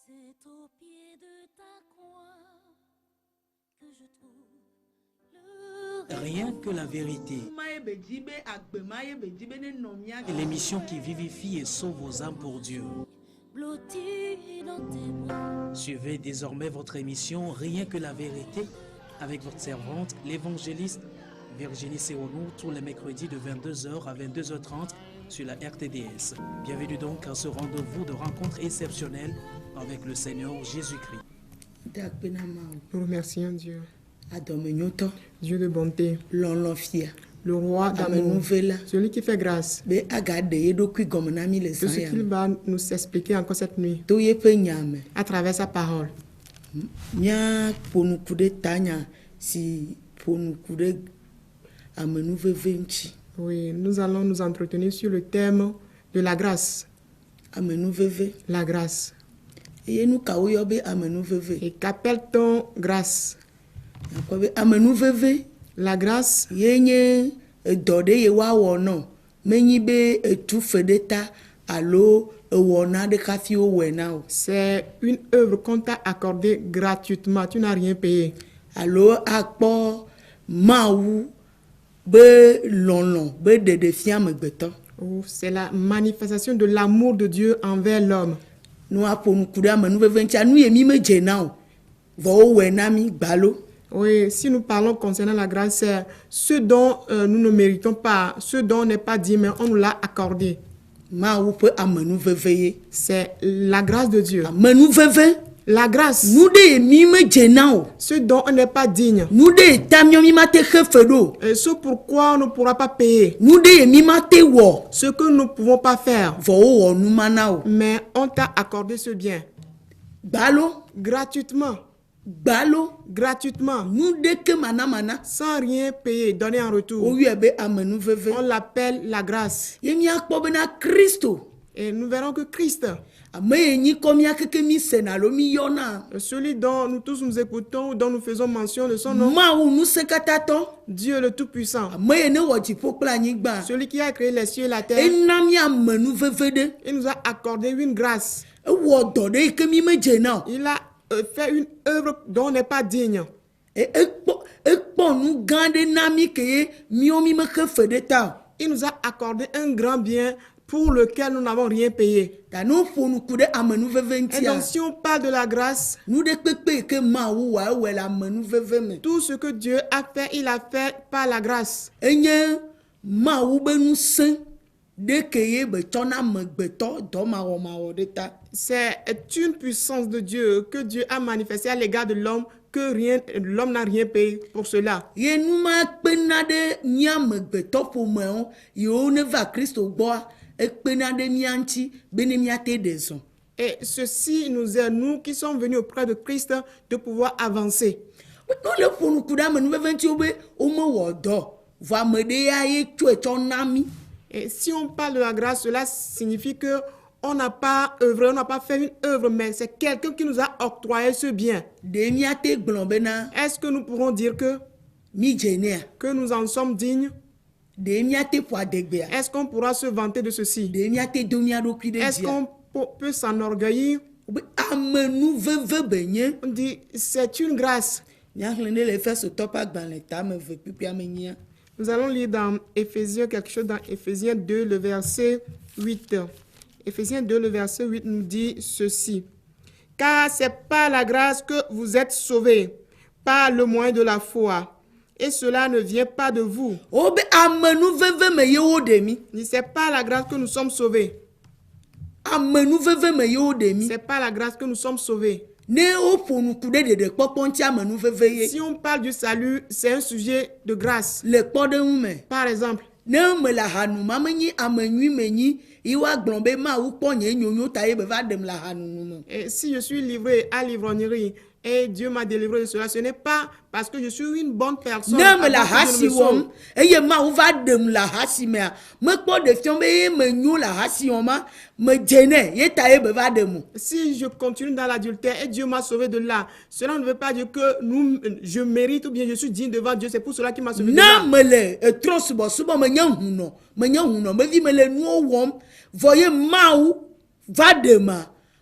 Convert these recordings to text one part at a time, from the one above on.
C'est au pied de ta croix que je trouve Rien que la vérité. Et l'émission qui vivifie et sauve vos âmes pour Dieu. blotti dans tes bras. Suivez désormais votre émission Rien que la vérité avec votre servante, l'évangéliste Virginie Seonou, tous les mercredis de 22h à 22h30 sur la RTDS. Bienvenue donc à ce rendez-vous de rencontre exceptionnelle avec le Seigneur Jésus-Christ. Nous remercions Dieu. Dieu de bonté, Le roi d'amour, celui qui fait grâce, de de ce qu'il va nous expliquer encore cette nuit à travers sa parole. Oui, nous allons nous entretenir sur le thème de la grâce. La grâce. Et qu'appelle-t-on grâce? La grâce, c'est une œuvre qu'on t'a accordée gratuitement. Tu n'as rien payé. Oh, c'est la manifestation de l'amour de Dieu envers l'homme. Oui, si nous parlons concernant la grâce, c'est ce dont nous ne méritons pas, ce dont on n'est pas dit, mais on nous l'a accordé. C'est la grâce de Dieu. La grâce, ce dont on n'est pas digne, et ce pourquoi on ne pourra pas payer, ce que nous ne pouvons pas faire, mais on t'a accordé ce bien gratuitement. Gratuitement, sans rien payer, donner en retour. On l'appelle la grâce. Et nous verrons que Christ, celui dont nous tous nous écoutons, dont nous faisons mention de son nom, Dieu le Tout-Puissant, celui qui a créé les cieux et la terre, il nous a accordé une grâce. Il a fait une œuvre dont on n'est pas digne. Il nous a accordé un grand bien pour lequel nous n'avons rien payé. Et donc si on parle de la grâce, tout ce que Dieu a fait, il a fait par la grâce. C'est une puissance de Dieu que Dieu a manifestée à l'égard de l'homme, que l'homme n'a rien payé pour cela. Et ceci nous aide, nous qui sommes venus auprès de Christ, de pouvoir avancer. Et si on parle de la grâce, cela signifie que on n'a pas œuvré, on n'a pas fait une œuvre, mais c'est quelqu'un qui nous a octroyé ce bien. Est-ce que nous pourrons dire que nous en sommes dignes? Est-ce qu'on pourra se vanter de ceci? Est-ce qu'on peut s'enorgueillir? On dit, c'est une grâce. Nous allons lire dans Éphésiens quelque chose, dans Éphésiens 2, le verset 8. Éphésiens 2, le verset 8 nous dit ceci. Car c'est par la grâce que vous êtes sauvés, par le moyen de la foi. Et cela ne vient pas de vous. C'est par la grâce que nous sommes sauvés. C'est par la grâce que nous sommes sauvés. Si on parle du salut, c'est un sujet de grâce. Par exemple, et si je suis livré à l'ivrognerie et Dieu m'a délivré de cela, ce n'est pas parce que je suis une bonne personne. Si je continue dans l'adultère et Dieu m'a sauvé de là, cela ne veut pas dire que je mérite ou bien je suis digne devant Dieu. C'est pour cela qu'il m'a sauvé de là.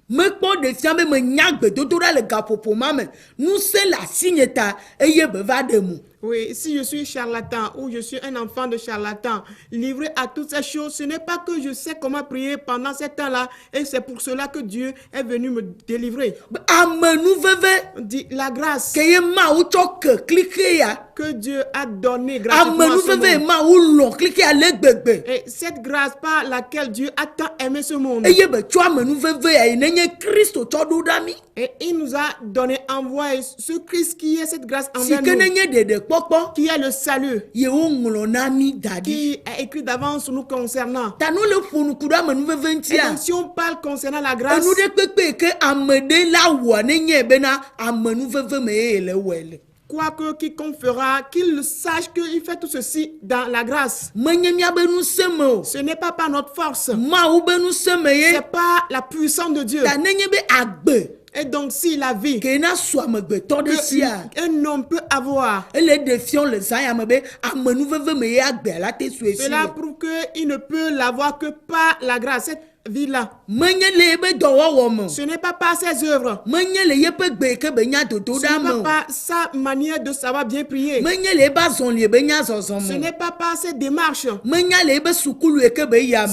me kpɔ de fia be me nya gbedodoɖa le gaƒoƒo ma me nu se le asinye ta eye be va ɖe mu. Oui, si je suis charlatan ou je suis un enfant de charlatan, livré à toutes ces choses, ce n'est pas que je sais comment prier pendant ces temps-là, et c'est pour cela que Dieu est venu me délivrer. Dit la grâce que Dieu a donnée gratuitement à ce monde. Et cette grâce par laquelle Dieu a tant aimé ce monde. Et il nous a donné envoyé ce Christ qui est cette grâce envers nous. Qui est le salut, qui est écrit d'avance nous concernant. Et donc, si on parle concernant la grâce, quoique quiconque fera, qu'il sache qu'il fait tout ceci dans la grâce. Ce n'est pas par notre force, c'est pas la puissance de Dieu. Et donc, si la vie qu'un homme peut avoir, cela prouve qu'il ne peut l'avoir que par la grâce. Cette vie-là, ce n'est pas par ses œuvres, ce n'est pas par sa manière de savoir bien prier, ce n'est pas par ses démarches, ce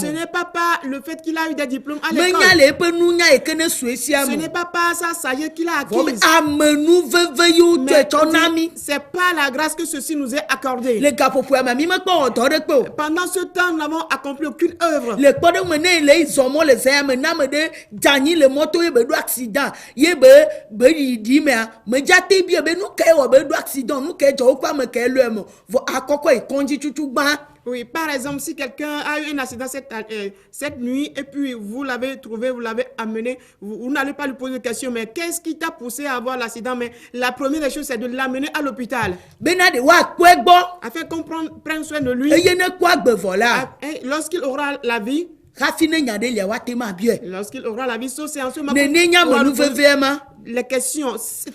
n'est pas par le fait qu'il a eu des diplômes à l'école, ce n'est pas par sa sagesse qu'il a acquise, mais c'est pas la grâce que ceci nous est accordé. Pendant ce temps, nous n'avons accompli aucune œuvre. Le moto accident oui, par exemple, si quelqu'un a eu un accident cette nuit et puis vous l'avez trouvé, vous l'avez amené, vous n'allez pas lui poser de questions, mais qu'est-ce qui t'a poussé à avoir l'accident? Mais la première des choses, c'est de l'amener à l'hôpital. Afin qu'on prenne soin de lui. Lorsqu'il aura la vie, lorsqu'il aura la vie, c'est en ce moment les questions. Cela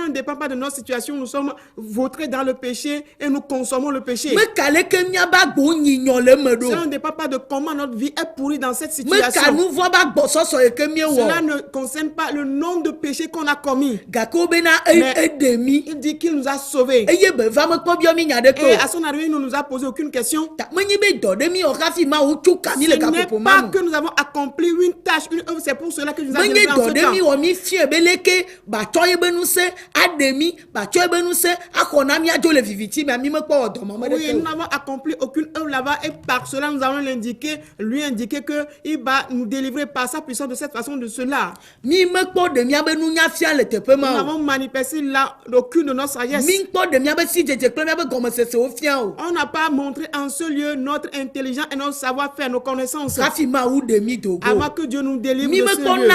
ne dépend pas de notre situation. Nous sommes vautrés dans le péché et nous consommons le péché. Cela ne dépend pas de comment notre vie est pourrie dans cette situation. Cela ne concerne pas le nombre de péchés qu'on a commis. Mais il dit qu'il nous a sauvés. Et à son arrivée, il ne nous a posé aucune question. Ce n'est pas que nous avons accompli une tâche, une œuvre, c'est pour cela que nous avons délivré en ce temps. Oui, nous n'avons accompli aucune œuvre là-bas et par cela nous allons lui indiquer qu'il va nous délivrer par sa puissance de cette façon, de cela. Nous n'avons manifesté là aucune de nos sagesse. On n'a pas montré en ce lieu notre intelligence et notre savoir-faire, nos connaissances. Avant que Dieu nous délivre de ce lieu.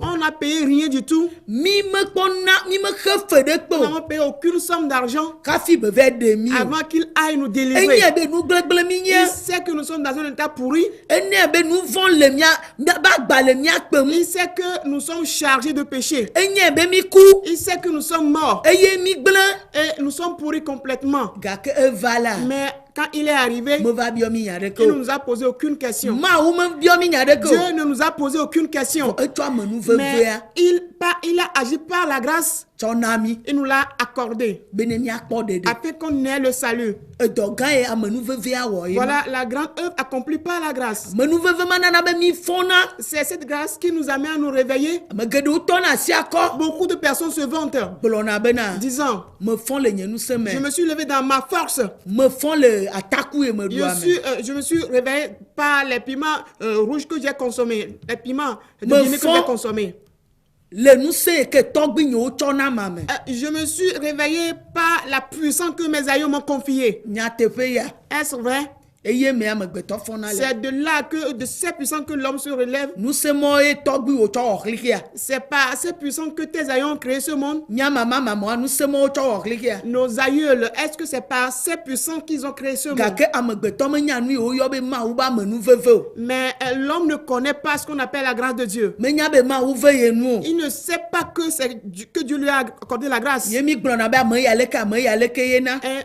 On n'a payé rien du tout. Nous n'avons payé aucune somme d'argent avant qu'il aille nous délivrer. Il sait que nous sommes dans un état pourri. Il sait que nous sommes chargés de péché. Il sait que nous sommes morts. Et nous sommes pourris complètement. Mais quand il est arrivé, il ne nous a posé aucune question. Dieu ne nous a posé aucune question. Mais il a agi par la grâce. Il nous l'a accordé afin qu'on ait le salut. Voilà la grande œuvre accomplie par la grâce. C'est cette grâce qui nous amène à nous réveiller. Beaucoup de personnes se vantent, disant: je me suis levé dans ma force. Je me suis réveillé par les piments rouges que j'ai consommés, les piments de Guinée que j'ai consommés. Je me suis réveillé par la puissance que mes aïeux m'ont confiée. Est-ce vrai? C'est de là que, de ces puissances que l'homme se relève. C'est pas assez puissant que tes aïeux ont créé ce monde. Nos aïeux, est-ce que c'est pas assez puissant qu'ils ont créé ce monde? Mais l'homme ne connaît pas ce qu'on appelle la grâce de Dieu. Il ne sait pas que Dieu lui a accordé la grâce. Et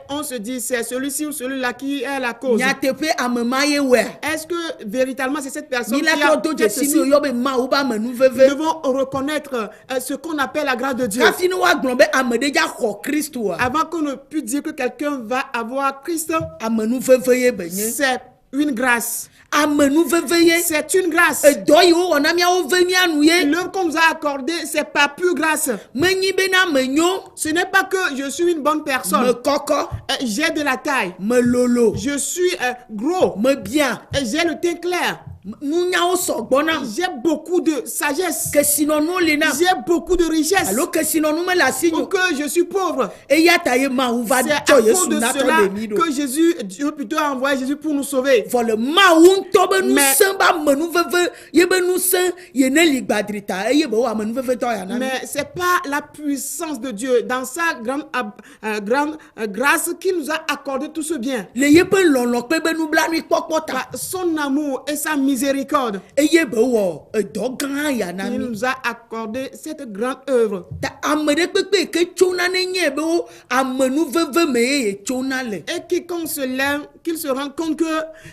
on se dit, c'est celui-ci ou celui-là qui est la cause. Est-ce est-ce que véritablement c'est cette personne qui Mila a to fait je ceci? sinu yobe ma uba menu Nous veve. devons reconnaître ce qu'on appelle la grâce de Dieu. Kafini wa glombe amedeja ko Christ wa. Avant qu'on ne puisse dire que quelqu'un va avoir Christ, Amenu veve ye benye. c'est une grâce. Amenu veve ye. C'est une grâce. Edo yi wo na mia wo veni anu ye. L'œuvre qu'on nous a accordée, c'est pas pure grâce. Menyi bena menyo. Ce n'est pas que je suis une bonne Me personne. koko. J'ai de la taille. Me lolo. Je suis gros. Me bien. J'ai le teint clair. Nunya o sogbona. J'ai beaucoup de sagesse. Que sinon nous les na. J'ai beaucoup de richesse. Alors que sinon nous me la signe. Ou que je suis pauvre. Et ya taye ma ou va C'est à cho cause Yesu de na to cela le mido. que Dieu plutôt a envoyé Jésus pour nous sauver. Vole ma ou tobe nous Mais- samba menu veve yebe nous sen yene ligbadrita e yebe wa menu veve to ya na. Mais c'est pas la puissance de Dieu dans sa grande grâce qui nous a accordé tout ce bien. Le yebe lolo pe be nous bla nu popota. Par son amour et sa miséricorde, E yebe wo do grand ya na il mi. nous a accordé cette grande œuvre. Ta amede pepe ke chona ne nye be wo amenu veve me ye chona le. Et quiconque se lève, qu'il se rende compte que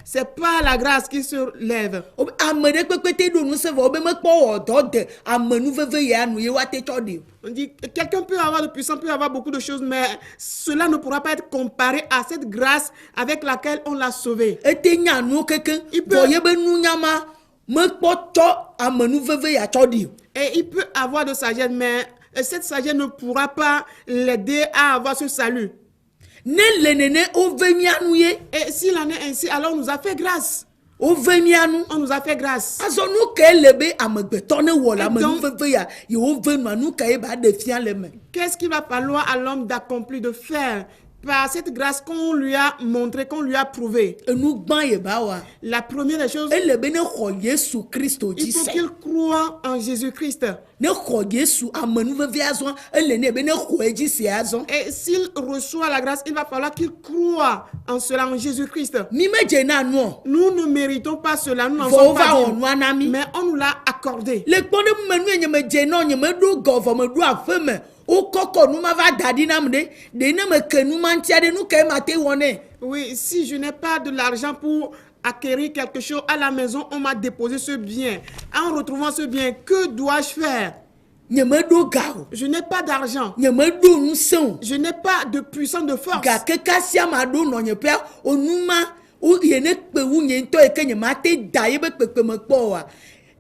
c'est pas la grâce qui se lève. Amede pepe te do nous se vo be me kpo wo do de amenu veve ya nu ye wa te cho de. On dit quelqu'un peut avoir de puissance, peut avoir beaucoup de choses, mais cela ne pourra pas être comparé à cette grâce avec laquelle on l'a sauvé. Ete nya nu keke Il peut- vo yebe nu nyama me kpo cho amenu veve ya cho de. Et il peut avoir de sagesse, mais cette sagesse ne pourra pas l'aider à avoir ce salut. Ne le nene o vemi anu ye. Et s'il en est ainsi, alors on nous a fait grâce. O vemi anu. On nous a fait grâce. Azo nu ke lebe amegbeto ne wo la Et amenu donc- veve ya ye o venu anu ka ye ba de fia le me. Qu'est-ce qu'il va falloir à l'homme d'accomplir, de faire par cette grâce qu'on lui a montré, qu'on lui a prouvé? Enu gban ye ba wa. La première des choses, E lebe ne xɔ Yesu Kristo il dzi faut se. qu'il croie en Jésus-Christ. Ne xɔ Yesu amenu veve azɔ ele ne be ne xɔ edzi se azɔ. Et s'il reçoit la grâce, il va falloir qu'il croie en cela, en Jésus-Christ. Mi me dze na nu o. Nous ne méritons pas cela, nous n'en Vɔ sommes va pas wɔ dignes. nua na mi. Mais on nous l'a accordé. Le kpɔ ne me nu ye nye me dze na nye me ɖo gɔvɔ me ɖo aƒe me. O kɔkɔ nu ma va da ɖi nam ɖe. Ɖe ne me ke nu ma ŋutia ɖe nu ke ma te wɔ ne. Oui, si je n'ai pas de l'argent pour acquérir quelque chose à la maison, on m'a déposé ce bien. En retrouvant ce bien, que dois-je faire? Nye me ɖo ga o. Je n'ai pas d'argent. Nye me ɖo ŋusẽ o. Je n'ai pas de puissance de force. Gake kasia ma ɖo nɔ nye ƒea o nu ma o ye ne kpe wu nye ŋutɔ yi ke nye ma te da ye be kpekpe me kpɔ oa.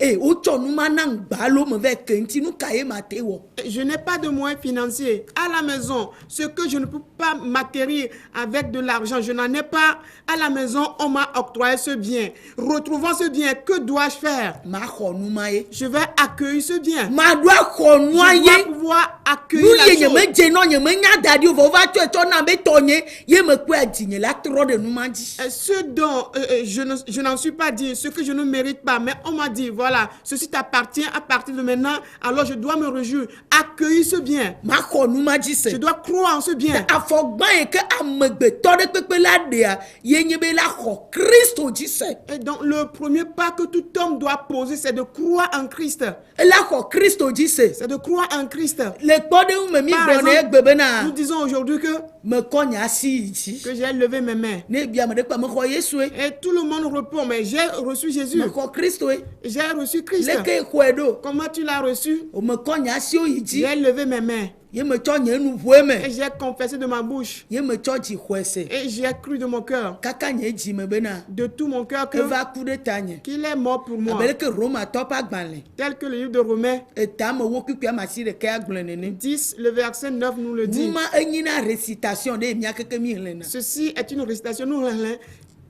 Wotsɔ nu ma na ŋgba lo me va ke ŋuti nu ka ye ma te wɔ. Je n'ai pas de moyens financiers. À la maison, ce que je ne peux pas m'acquérir avec de l'argent, je n'en ai pas. À la maison, on m'a octroyé ce bien. Retrouvant ce bien, que dois-je faire? Ma xɔ nu ma ye. Je vais accueillir ce bien. Ma ɖo axɔ nua Je dois ye. pouvoir Nu accueillir la ye nye chose. me dze nɔ nye me nya da ɖi o vɔ va tsɔ etsɔ na be tɔ nye ye me kpe adi nye la trɔ ɖe nu ma dzi. Ce dont je n'en suis pas dit, ce que je ne mérite pas, mais on m'a dit, voilà, ceci t'appartient à partir de maintenant, alors je dois me réjouir, accueillir ce bien. Ma xɔ nu ma dzi Je se. dois croire en ce bien. Afɔgba yi ke amegbetɔ ɖe kpekpe la ɖea ye nye be la xɔ Kristo dzi se. Et donc, le premier pas que tout homme doit poser, c'est de croire en Christ. La xɔ Kristo dzi se. C'est de croire en Christ. Le kpɔ ɖe ŋu me mi Par gblɔ ne exemple, egbe bena nous disons aujourd'hui que me kɔ nye asi yi dzi. j'ai levé mes mains. Ne bia me ɖe kpa me xɔ Yesue. Et tout le monde répond, mais j'ai reçu Jésus. Me xɔ Kristoe. J'ai reçu Christ. Leke xɔe ɖo. Comment tu l'as reçu? O me kɔ nye asiwo yi dzi. J'ai levé mes mains. Ye me tsɔ nye nu ƒoe me. Et j'ai confessé de ma bouche. Ye me tsɔ dzi xɔe se. Et j'ai cru de mon cœur, Kaka nye dzi me bena de tout mon cœur, eva ku ɖe ta nye. qu'il est mort pour moi. Abe leke Romatɔ ƒe agbalẽ. Tel que le livre de Romains Eta me wo kpekpe ama si ɖeke agblẽ nene. 10, le verset 9 nous le dit. Numa enyi na récitation ɖe mia keke mi hlẽna. Ceci est une récitation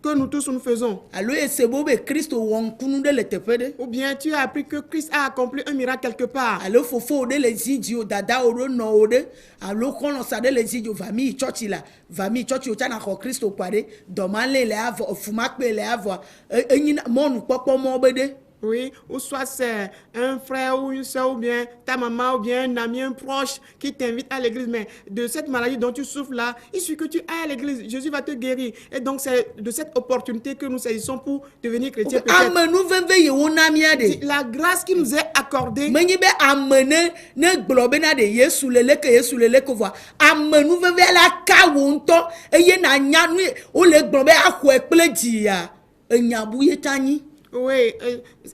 que nous tous nous faisons. Alo ese bo be Kristo wɔ ŋkunu ɖe le teƒe ɖe. Ou bien tu as appris que Christ a accompli un miracle quelque part. Alo fofo ɖe le zi dzi o, dada o ɖo nɔ o ɖe. Alo kɔlɔsa ɖe le zi dzi o, va mi yi tsɔtsi la. Va mi yi tsɔtsi o tsana xɔ Kristo kpa ɖe. Dɔmalẽ le avɔ, fumakpe le avɔ. Enyi na mɔnukpɔkpɔ mɔ be ɖe. Oui, ou soit c'est un frère ou une soeur ou bien ta maman ou bien un ami, un proche qui t'invite à l'église. Mais de cette maladie dont tu souffres là, il suffit que tu ailles à l'église, Jésus va te guérir. Et donc c'est de cette opportunité que nous saisissons pour devenir chrétiens peut-être. Ame nu veve ye wo na mia ɖe. La grâce qui nous est accordée, Menyi be ame ne gblɔ bena ɖe Yesu lele ko vɔa ame nu veve la ka wo ŋutɔ eye na nya nu ye wole gblɔ be axɔe kple dzia enyabu ye tani. Oui,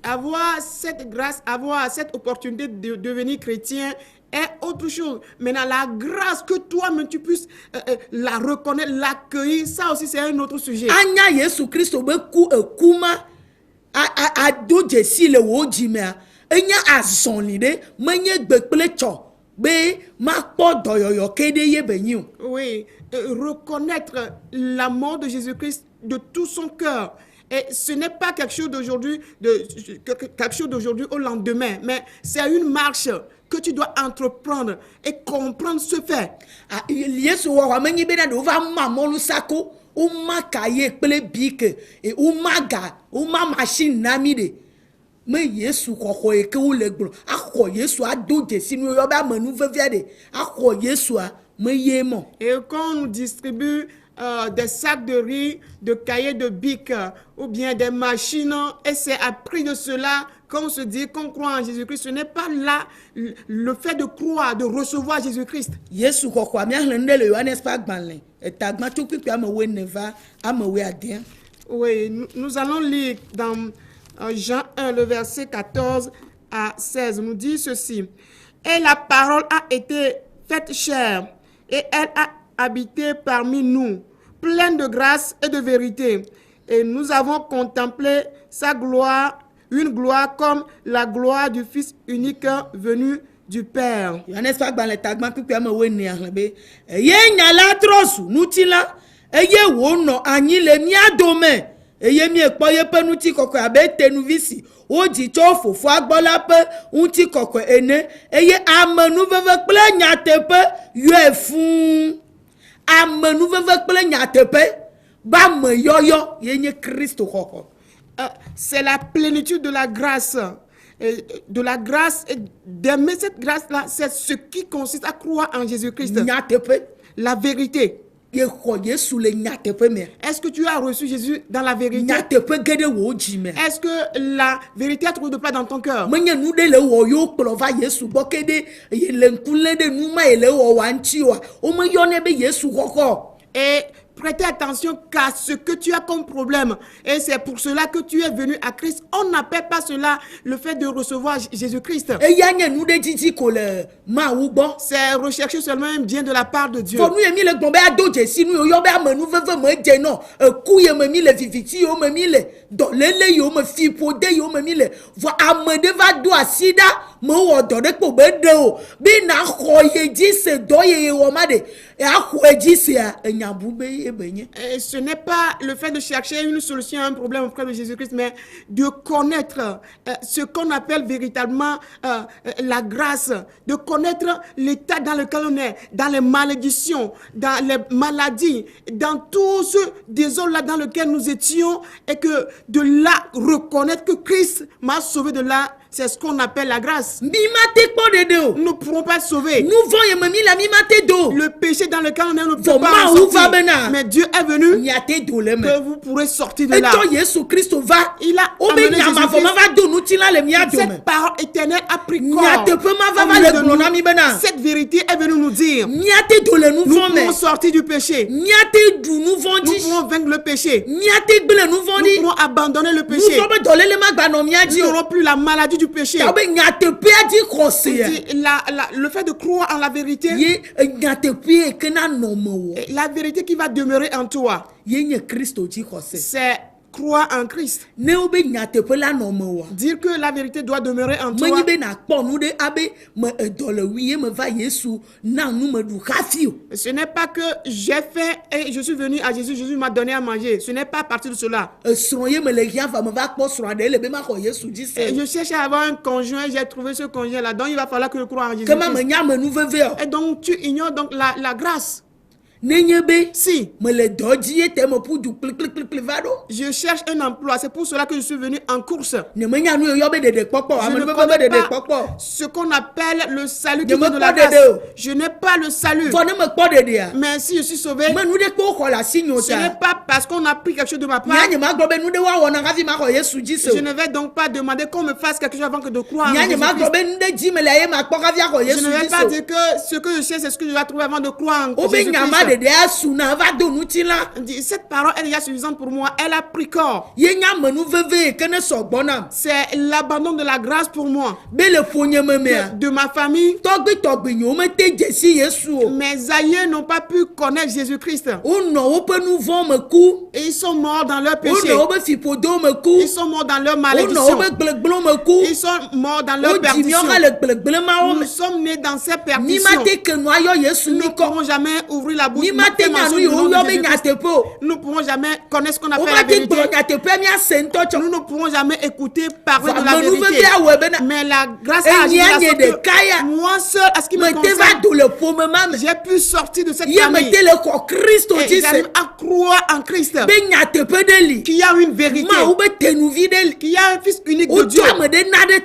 avoir cette grâce, avoir cette opportunité de devenir chrétien est autre chose. Maintenant, la grâce que toi-même tu puisses la reconnaître, l'accueillir, ça aussi c'est un autre sujet. Anya Yesu Christo be ku kuma a do jesi le wo jimea. Enya azonli de menye gbekple cho be ma po doyoyo kede ye benyu. Oui, reconnaître la mort de Jésus-Christ de tout son cœur. Et ce n'est pas quelque chose d'aujourd'hui au lendemain, mais c'est une marche que tu dois entreprendre et comprendre ce fait. Yesu wa menye be na do va mamolu sako o ma kaye pele bike e o maga o ma machine namide. Mais Yesu koko e ke o le gbo akọ Yesu ado jesi nu yo ba manu vevia de akọ Yesu a me yemo. Et quand on nous distribue des sacs de riz, de cahiers de bic ou bien des machines, et c'est à prix de cela qu'on se dit qu'on croit en Jésus-Christ. Ce n'est pas là le fait de croire, de recevoir Jésus-Christ. Yesu koko amia hlende le Johannes pas gbanle et tagma tu pipi amewe neva amewe adien. Oui, nous allons lire dans Jean 1, le verset 14 à 16. Nous dit ceci. Et la parole a été faite chair et elle a habité parmi nous, pleine de grâce et de vérité. Et nous avons contemplé sa gloire, une gloire comme la gloire du Fils unique venu du Père. Johannes pas gbanle tagma pipi amewe ne ahlebe. Ye nyala trosu nutila eye wo no anyi le mi adome. Eye mi ekpo ye pe nuti koko abe tenu visi o ji cho fofo agbola pe unti koko ene eye amenu veve ple nyatepe yo fun amenu veve ple nyatepe ba me yoyo ye nye Christ koko. C'est la plénitude de la grâce. De la grâce et d'aimer cette grâce-là, c'est ce qui consiste à croire en Jésus-Christ. Nyatepe La vérité. Yesu le nyatepe me. Est-ce que tu as reçu Jésus dans la vérité? Nyatepe gede wo jime. Est-ce que la vérité a trouvé de place dans ton cœur? Menye nu de le wo yo plova Yesu bokede ye le nkule de nu ma ele wo wanchi wa. O me yo ne be Yesu koko. Et prêtez attention qu'à ce que tu as comme problème. Et c'est pour cela que tu es venu à Christ. On n'appelle pas cela le fait de recevoir Jésus-Christ. E ya nye nu de jiji ko le ma wu bo. C'est rechercher seulement un bien de la part de Dieu. Fo nu emi le gbon be ado jesi nu yo be amenu veve me je no. Ku ye me mi le viviti yo me mi le. Do lele yo me fi pode yo me mi le. Vo amede va do asida me wo do de ko be de o. Bi na ho ye ji se do ye wo ma de. E a ho ji se a enyabu be ye benye. Et ce n'est pas le fait de chercher une solution à un problème auprès de Jésus-Christ, mais de connaître ce qu'on appelle véritablement la grâce, de connaître l'état dans lequel on est, dans les malédictions, dans les maladies, dans tout ce désordre-là dans lequel nous étions, et que de là reconnaître que Christ m'a sauvé de là. C'est ce qu'on appelle la grâce. Nous ne pourrons pas sauver. Le péché dans lequel on est, nous ne pouvons pas en sortir. Mais Dieu est venu que vous pourrez sortir de là. Il a amené Jésus-Christ. Cette parole éternelle a pris corps. Cette vérité est venue nous dire. Nous pouvons sortir du péché. Nous pouvons vaincre le péché. Nous pourrons abandonner le péché. Nous n'aurons plus la maladie du péché. Le fait de croire en la vérité, la vérité qui va demeurer en toi, c'est croire en Christ. Dire que la vérité doit demeurer en toi. Ce n'est pas que j'ai fait et je suis venu à Jésus, Jésus m'a donné à manger. Ce n'est pas à partir de cela. Je cherche à avoir un conjoint, j'ai trouvé ce conjoint-là. Donc il va falloir que je croie en Jésus. Et donc tu ignores donc la grâce. Si je cherche un emploi, c'est pour cela que je suis venu en course. Je ne connais pas ce qu'on appelle le salut qui vient de la grâce. Je n'ai pas le salut. Mais si je suis sauvé, ce n'est pas parce qu'on a pris quelque chose de ma part. Je ne vais donc pas demander qu'on me fasse quelque chose avant que de croire en Jésus-Christ. Je ne vais pas dire que ce que je cherche, c'est ce que je dois trouver avant de croire en Jésus-Christ. de asuna va do nutila. Cette parole est déjà suffisante pour moi. Elle a pris corps. Yenya menu veve kene sogbona. C'est l'abandon de la grâce pour moi. Bele fonye memea. De ma famille. Togbi nyo me te jesi Yesu. Mes aïeux n'ont pas pu connaître Jésus-Christ. Uno ope nous vont me coup. Et ils sont morts dans leur péché. Uno ope fipodo me coup. Ils sont morts dans leur malédiction. Uno ope gblegblon me coup. Ils sont morts dans leur perdition. Nous sommes nés dans cette perdition. Nous ne pourrons jamais ouvrir la bouche. Nous ne pourrons jamais connaître ce qu'on appelle la vérité. Nous ne pourrons jamais écouter parler de la vérité. Mais la grâce a agi que moi seul, à ce qui me concerne, j'ai pu sortir de cette famille. Et j'arrive à croire en Christ. Qu'il y a une vérité. Qu'il y a un fils unique de Dieu.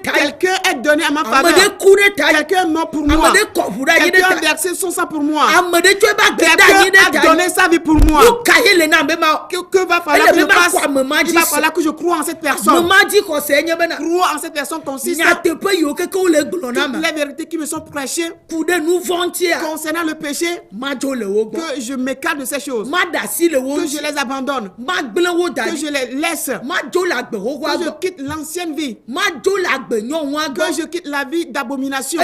Quelqu'un est donné à ma faveur. Quelqu'un est mort pour moi. Quelqu'un a versé son sang pour moi. Quelqu'un a donné sa vie pour moi. Que va falloir que je fasse? Il va falloir que je croie en cette personne. Croire en cette personne consiste à toutes les vérités qui me sont prêchées concernant le péché, que je m'écarte de ces choses, que je les abandonne, que je les laisse, que je quitte l'ancienne vie, que je quitte la vie d'abomination.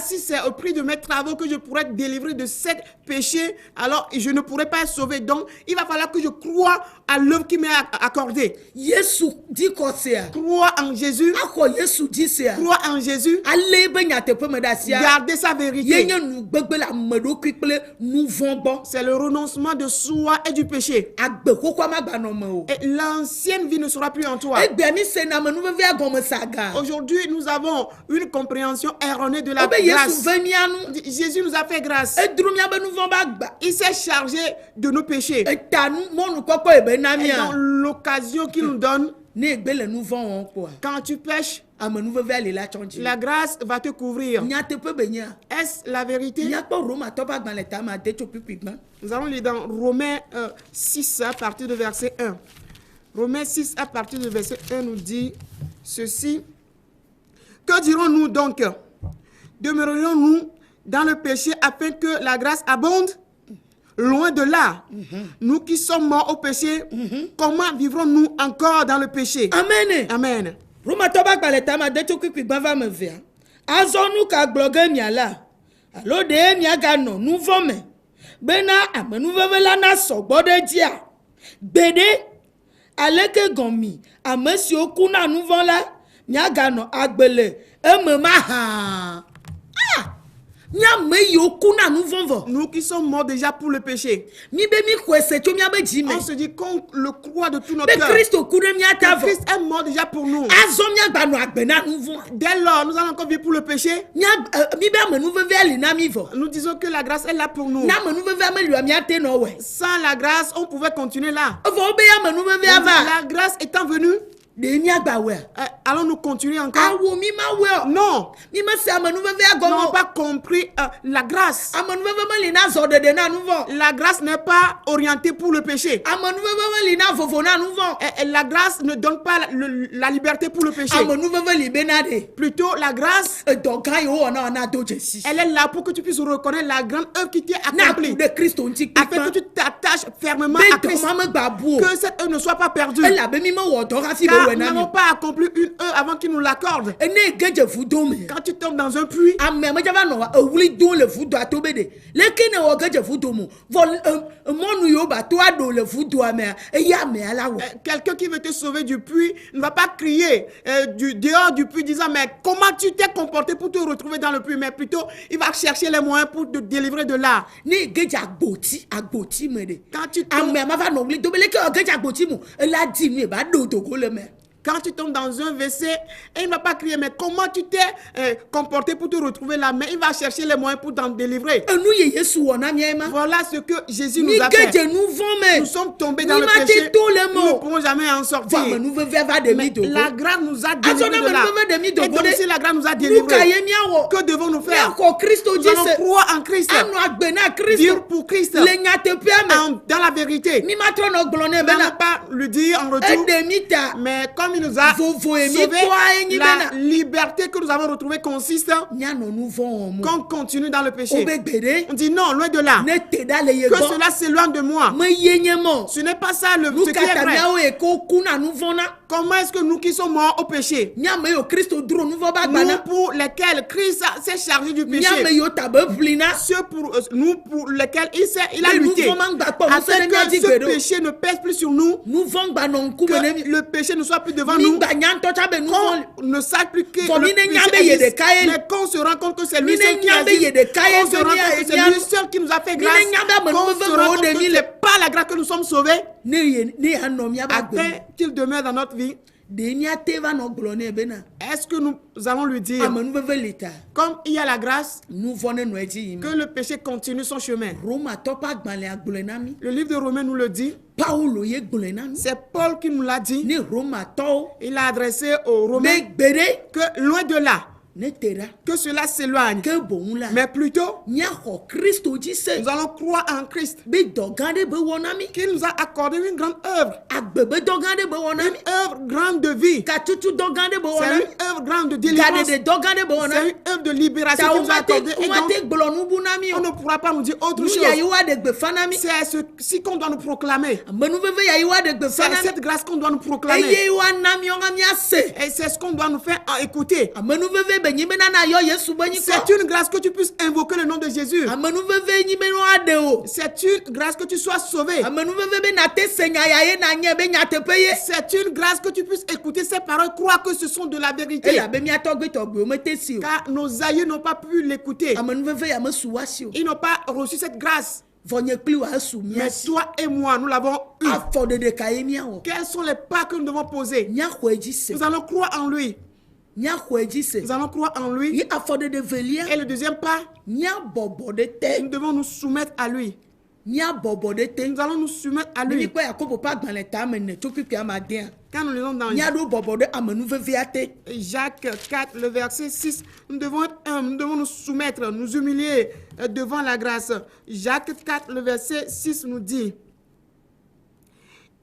Si c'est au prix de mes travaux que je pourrais être délivré de ces péchés, alors je ne pourrais pas être sauvé. Donc, il va falloir que je croie à l'œuvre qui m'est accordée. Crois en Jésus. Crois en Jésus. Garder sa vérité. C'est le renoncement de soi et du péché. Et l'ancienne vie ne sera plus en toi. Aujourd'hui, nous avons une compréhension erronée de la grâce. Jésus nous a fait grâce. Il s'est chargé de nos péchés. Et dans l'occasion qu'il nous donne, quand tu pêches, la grâce va te couvrir. Est-ce la vérité? Nous allons lire dans Romains 6 à partir de verset 1. Romains 6 à partir de verset 1 nous dit ceci. Que dirons-nous donc? Demeurerions-nous dans le péché afin que la grâce abonde? Loin de là. Nous qui sommes morts au péché, comment vivrons-nous encore dans le péché? Amen. Amen. Aleke gomi amesi okuna nuvola nyagano agbele emema Nous qui sommes morts déjà pour le péché. On se dit qu'on le croit de tout notre cœur. Christ est mort déjà pour nous. Dès lors, nous allons encore vivre pour le péché. Nous disons que la grâce est là pour nous. Sans la grâce, on pouvait continuer là. La grâce étant venue, allons-nous continuer encore? Non. Nous n'avons pas compris la grâce. La grâce n'est pas orientée pour le péché. La grâce ne donne pas la liberté pour le péché. Plutôt la grâce, elle est là pour que tu puisses reconnaître la grande œuvre qui t'est accomplie, afin que tu t'attaches fermement à Christ, que cette œuvre ne soit pas perdue. Nous n'avons pas accompli une œuvre avant qu'il nous l'accorde. Quand tu tombes dans un puits, quelqu'un qui veut te sauver du puits ne va pas crier dehors du puits disant mais comment tu t'es comporté pour te retrouver dans le puits, mais plutôt il va chercher les moyens pour te délivrer de là. Quand tu tombes, quand tu tombes dans un WC, il ne va pas crier, mais comment tu t'es comporté pour te retrouver là, mais il va chercher les moyens pour t'en délivrer. Voilà ce que Jésus nous a fait. Nous sommes tombés dans le péché, nous ne pourrons jamais en sortir. Mais la grâce nous a délivrés de là. Et donc si la grâce nous a délivrés, que devons-nous faire? Nous allons croire en Christ, vivre pour Christ, dans la vérité. Ne pas le dire en retour, mais comme comme il nous a Vovoemi sauvés, kwa enyi la bena. liberté que nous avons retrouvée consiste Nyano nu vɔn mu. qu'on continue dans le péché. Obegbede. On dit non, loin de là. Ne te da le ye Que gbɔ. cela s'éloigne de moi. Me ye nye mɔ. Ce n'est pas ça ce qui est Nukata vrai. miawo eko kuna nu vɔna. Comment est-ce que nous qui sommes morts au péché, Nyame yo Kristo duro nu vɔ ba nous gbana. pour lesquels Christ s'est chargé du péché, Nyame yo tabe blina. ceux pour nous pour lesquels il a Mais nous lutté, vont gba kpɔ afin musere nya que di ce gbedo. péché ne pèse plus sur nous, Nu vɔn gba nɔ nkume ne mi. que le péché ne soit plus devant Mi nous, gba nyantɔ tsa be nu vɔn. qu'on ne sache plus que Faut le mine péché nyambe existe, yedeka ye- mais qu'on se rend compte que c'est lui Mine seul qui nyambe existe, yedeka ye qu'on se rend doni compte a que c'est eniano. lui seul qui nous a fait Mine grâce, nyambe qu'on amenuve se ve rend wo compte de que mi le- c'est pas la grâce que nous sommes sauvés, Ne ya nɔ miaba afin gbe. qu'il demeure dans notre vie. De miate va nɔ gblɔ ne bena. Est-ce que nous allons lui dire, Amenuveve li ta. comme il y a la grâce, Nu vɔ ne nɔ edzi yi que me. le péché continue son chemin? Romatɔ ƒe agbalẽ agblɔe na mi. Le livre de Romains nous le dit. Paulo ye gblɔe na mi. C'est Paul qui nous l'a dit. Ne Romatɔwo Il a adressé aux Romains be gbede que loin de là, ne te ɖa. que cela s'éloigne, Ke boŋ la. mais plutôt, Míaxɔ Kristo dzi se. nous allons croire en Christ, Be dɔ gã ɖe be wɔ na mi. qui nous a accordé une grande œuvre, Agbe be dɔ gã ɖe be wɔ na mi. une œuvre grande de vie. Katutu dɔ gã ɖe be wɔ na C'est mi. une œuvre grande de délivrance. Gaɖeɖe dɔ gã ɖe be wɔ na C'est mi. une œuvre de libération Ta qui wo nous a accordé. Et donc, mate gblɔ nubu na mi on o. ne pourra pas nous dire autre Nu chose. yayiwa ɖe gbe fa na mi. C'est ce qu'on doit nous proclamer. Amenuveve yayiwa ɖe gbe fa C'est na mi. cette grâce qu'on doit nous proclamer. Eye wa na mi ŋa miase. Et c'est ce qu'on doit nous faire écouter. Amenuveve be nyi bena na yɔ Yesu be nyi C'est kɔ. une grâce que tu puisses invoquer le nom de Jésus. Amenuveve nyi be nua ɖe o. C'est une grâce que tu sois sauvé. Amenuveve be na te se nya ya ye na nye be nyateƒe ye. C'est une grâce que tu puisses écouter ces paroles, croire que ce sont de la vérité. Elabe miatɔgbe tɔgbewo mete si o. Car nos aïeux n'ont pas pu l'écouter. Amenuveve ya mesu wa si o. Ils n'ont pas reçu cette grâce. Vɔ nye kpli wa esu Mais mia si. toi et moi, nous l'avons eu. Afɔ ɖeɖeka ye miawɔ. Quels sont les pas que nous devons poser? Miaxɔ edzi se. Nous allons croire en lui. Miaxɔ edzi se. Nous allons croire en lui. Yi afɔ ɖeɖe velia. Et le deuxième pas, Miabɔbɔ ɖe te. nous devons nous soumettre à lui. Miabɔbɔ ɖe te. Nous allons nous soumettre à Ne mi lui. kpɔ Yakobo ƒe agbalẽ ta ame ne tso kpikpi ama dea. Quand nous lisons dans Miaɖo bɔbɔ ɖe amenuvevea te. Jacques 4, le verset 6, nous devons être humbles, nous devons nous soumettre, nous humilier devant la grâce. Jacques 4, le verset 6 nous dit,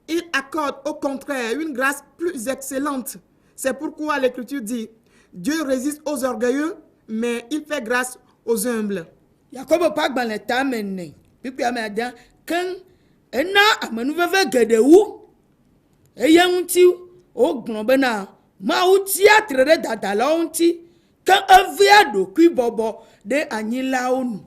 il accorde au contraire une grâce plus excellente. C'est pourquoi l'Écriture dit, Dieu résiste aux orgueilleux, mais il fait grâce aux humbles. Yakobo ƒe agbalẽ ta ame ne kpikpi ame adea keŋ ena amenuveve geɖewu eye ŋuti wogblɔ bena Mawu tia tre ɖe dadalawo ŋuti ke evea ɖokui bɔbɔ ɖe anyilawo nu.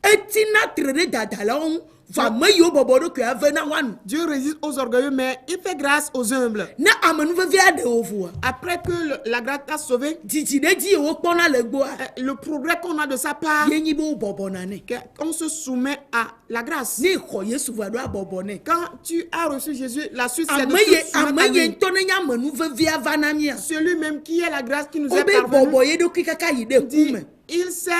Etina tre ɖe dadalawo ŋu va ame yiwo bɔbɔ ɖokui ave na woanu. Dieu résiste aux orgueilleux, mais il fait grâce aux humbles. Ne amenuvevea ɖe wo voa Après que la grâce t'a sauvé, dzidzi ɖe dzi ye wokpɔna le gbɔa le progrès qu'on a de sa part, ye nyi be wo bɔbɔna nɛ. on se soumet à la grâce. Ne xɔ Yesu va ɖo abɔbɔ nɛ. Quand tu as reçu Jésus, la suite c'est de Ame ye se soumettre à lui. ŋutɔ ne nye amenuvevea va na mia. Celui-même qui est la grâce qui nous est Wobe parvenue, bɔbɔ ye ɖokui kaka yi ɖe dit, kume. il s'est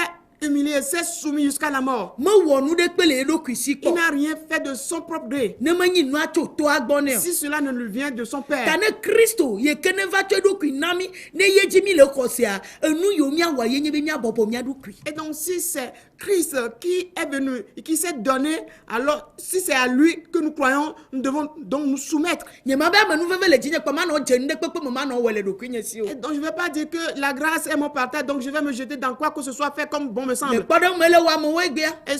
humilié, s'est soumis jusqu'à la mort. Mewɔ nu ɖe kpe le eɖokui si Il kpɔ. n'a rien fait de son propre gré. Ne menyi nua tso toa gbɔ nɛ o. Si cela ne lui vient de son père. Ta ne Kristo ye ke ne va tso eɖokui na mi ne ye dzi mi le xɔsea enu yiwo miawɔ ye nye be miabɔbɔ mia ɖokui. Et donc si c'est Christ qui est venu et qui s'est donné, alors si c'est à lui que nous croyons, nous devons donc nous soumettre. Nye ma be amenuveve le dzinye kpɔ manɔ dze nu ɖe kpekpe me manɔ wɔ le ɖokui nye si o. Et donc je ne vais pas dire que la grâce est mon partage, donc je vais me jeter dans quoi que ce soit fait comme bon me Le semble. kpɔɖeŋu me le wɔ amewo egbea. Et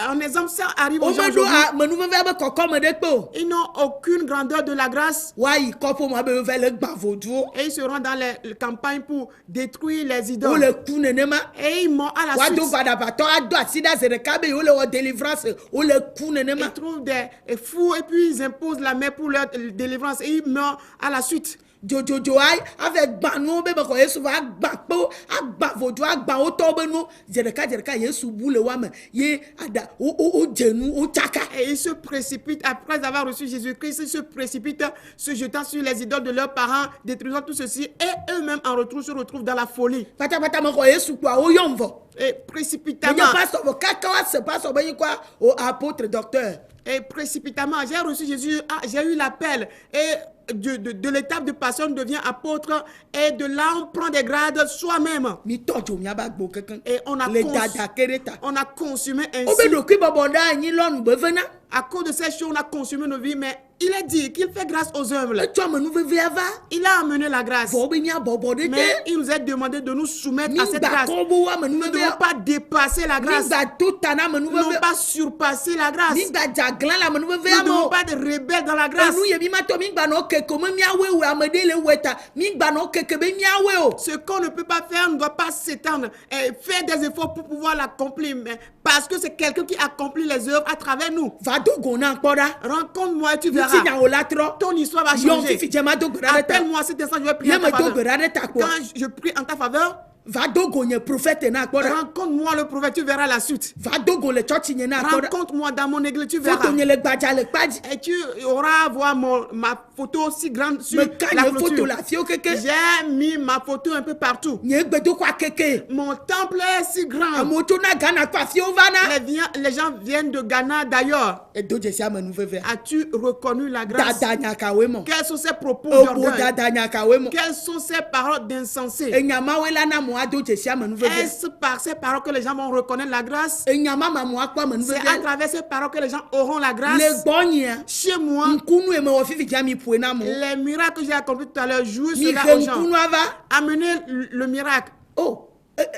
en exemple, ça arrive aux gens Womeɖo aujourd'hui. amenuvevea be kɔkɔme ɖe kpe o. Ils n'ont aucune grandeur de la grâce Woayi kɔƒo be wova le gbã vodzuwo. et ils se rendent dans les campagnes pour détruire les Wo idoles. le ku nenema. Et ils meurent à la Woado suite. vadavatɔ ado asi ɖe aze ɖeka be yewo le wɔ délivrance wo le ku nenema. Ils trouvent des fous et puis ils imposent la main pour leur délivrance et ils meurent à la suite. Dzodzo ave gbã nuwo be mexɔ Yesu va agbã kpewo agbã vodzo agbã wotɔwo be nuwo dze ɖeka Yesu bu le woame ye ada wo dze nu wo tsaka. Et ils se précipitent, après avoir reçu Jésus-Christ, ils se précipitent, se jetant sur les idoles de leurs parents, détruisant tout ceci, et eux-mêmes en retour se retrouvent dans la folie. Patapata mexɔ Yesu kpoa woyɔm vɔ. Et Menye précipitamment, pastor vɔ kaka woase pastor be nyi kɔa o apôtre docteur. j'ai reçu Jésus, j'ai eu l'appel, et de l'étape de passion, on devient apôtre, et de là, on prend des grades soi-même. mi tɔdzo miaba gbo kekeŋ Et on a, le dada ke ɖe ta on a consumé wobe ainsi. ɖokui bɔbɔ ɖe anyi lɔnu bevena À cause de ces choses, on a consumé nos vies, mais il est dit qu'il fait grâce aux humbles. etsɔ amenuvevea va Il a amené la grâce. vɔ wobe miabɔbɔ ɖe Mais te il nous a demandé de nous soumettre à cette migba grâce. kɔbo Nous ne amenuvevea devons pas dépasser la grâce. migba to ta na Nous ne devons amenuvevea pas surpasser la grâce. migba dzagla le Nous amenuvevea ne me devons o pas être rebelles dans la grâce. enu ye mi ma tɔ migba nɔ keke me miawoe o ame ɖe le woe ta migba nɔ keke be miawoe o Ce qu'on ne peut pas faire, on ne doit pas s'étendre et faire des efforts pour pouvoir l'accomplir. Mais parce que c'est quelqu'un qui accomplit les œuvres à travers nous. va do go na kpɔ ɖa Rencontre-moi et tu ŋuti verras. nyawo la trɔ Ton histoire va yɔn changer. fifi dze ma do go ɖa ɖe ta Appelle-moi à cet instant, je vais prier ye en me ta do go faveur. ɖa ɖe ta kpɔ Quand je prie en ta faveur, va do go nye prophète na kpɔ ɖa rencontre-moi le prophète, tu verras la suite. va do go le tsɔtsi nye na kpɔ ɖa Rencontre-moi dans mon église, tu verras. foto nye le gbadza le kpa dzi Et tu auras à voir ma photo si grande sur me ka la nye foto clôture. le afiwo keke J'ai mis ma photo un peu partout. nye gbedoxɔa keke Mon temple est si grand. amewo tso na Ghana kɔ afiwo va na Les gens viennent de Ghana d'ailleurs. edo dzesi amenuvevea As-tu reconnu la grâce? dada nyakawoe mɔ Quels sont ces propos ebo d'orgueil? dada nyakawoe mɔ Quelles sont ces paroles d'insensé? enyamawoe la na mo ado dzesi amenuvevea Est-ce par ces paroles que les gens vont reconnaître la grâce? enyama ma mo akpɔ C'est à amenuvevea travers ces paroles que les gens auront la le grâce. gbɔ nyia Chez moi, nkunu eme wɔ fifi dza mi ƒoe na mo les miracles que j'ai accomplis tout à l'heure, jouent mi cela he aux gens. nkunua va Amenez le miracle. o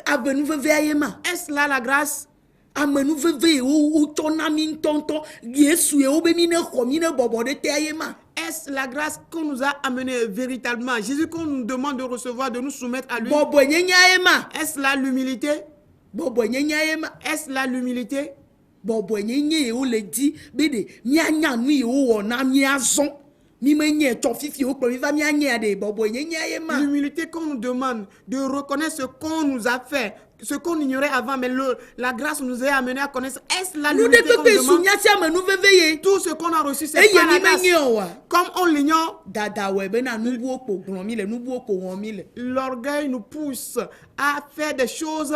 amenuvevea ye ma Est-ce là la grâce? amenuveve ye wotsɔ na mi ŋutɔŋutɔ yesu ye wo be mi ne xɔ mi ne bɔbɔ ɖe tea ye ma Est-ce la grâce qu'on nous a amené véritablement? Jésus qu'on nous demande de recevoir, de nous soumettre à lui. bɔbɔ nyenya ye ma Est-ce là l'humilité? bɔbɔ nyenya ye ma Est-ce là l'humilité? bɔbɔ nyenye ye wo le di be de mianya nu ye wo wɔ na miazɔn mi me nye tsɔ fifi wo kplɔ mi va mianya de bɔbɔ nyenya ye ma L'humilité qu'on nous demande de reconnaître ce qu'on nous a fait, ce qu'on ignorait avant, mais la grâce nous a amené à connaître. Est-ce là nu de l'humilité qu'on kpekpe nous demande? sunya si amenuveve ye Tout ce qu'on a reçu, c'est eye pas la mi grâce. me nye o wa Comme on l'ignore, dada wɔ be na nubuwo ko gblɔ mi le nubuwo ko wɔm mi le l'orgueil nous pousse à faire des choses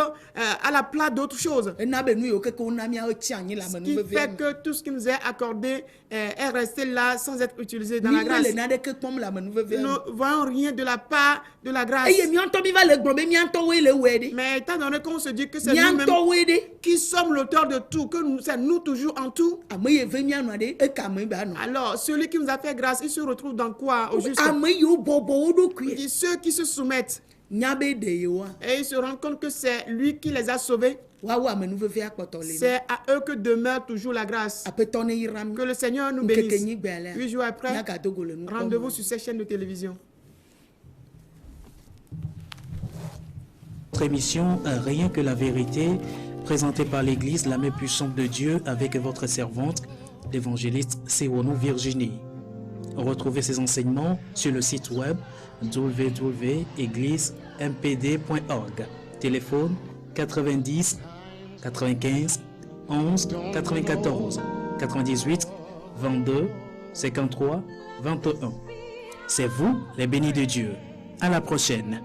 à la place d'autres choses. ena be nu yiwo keke wo na miawo tsi anyi le Ce qui amenuvevea fait me que tout ce qui nous est accordé est resté là sans être utilisé dans mi la me grâce. le naɖeke kpɔm le amenuvevea Nous me ne voyons rien de la part de la grâce. eye miãtɔ mi va le gblɔ be miãtɔwoe le wɔe ɖe Mais étant donné qu'on se dit que c'est nous-mêmes miãtɔwoe ɖe qui sommes l'auteur de tout, que c'est nous toujours en tout, ame ye ve mianɔ ɖe eka ame be anɔ alors celui qui nous a fait grâce, il se retrouve dans quoi au juste? ame yiwo bɔbɔ wo Il ɖokui dit ceux qui se soumettent nya be ɖe yewoa et ils se rendent compte que c'est lui qui les a sauvés. woawo amenuvevea kpɔtɔ le na C'est à eux que demeure toujours la grâce. aƒetɔ ne yra mi Que le Seigneur nous nkeke bénisse. nyigba lea 8 jours après, miagadogo le nu kpɔm rendez-vous sur cette chaîne de télévision. Notre émission Rien que la vérité, présentée par l'Église, la main puissante de Dieu, avec votre servante, l'évangéliste Sewono Virginie. Retrouvez ces enseignements sur le site web www.égliseMPD.org. Téléphone 90 95 11 94 98 22 53 21. C'est vous les bénis de Dieu. À la prochaine.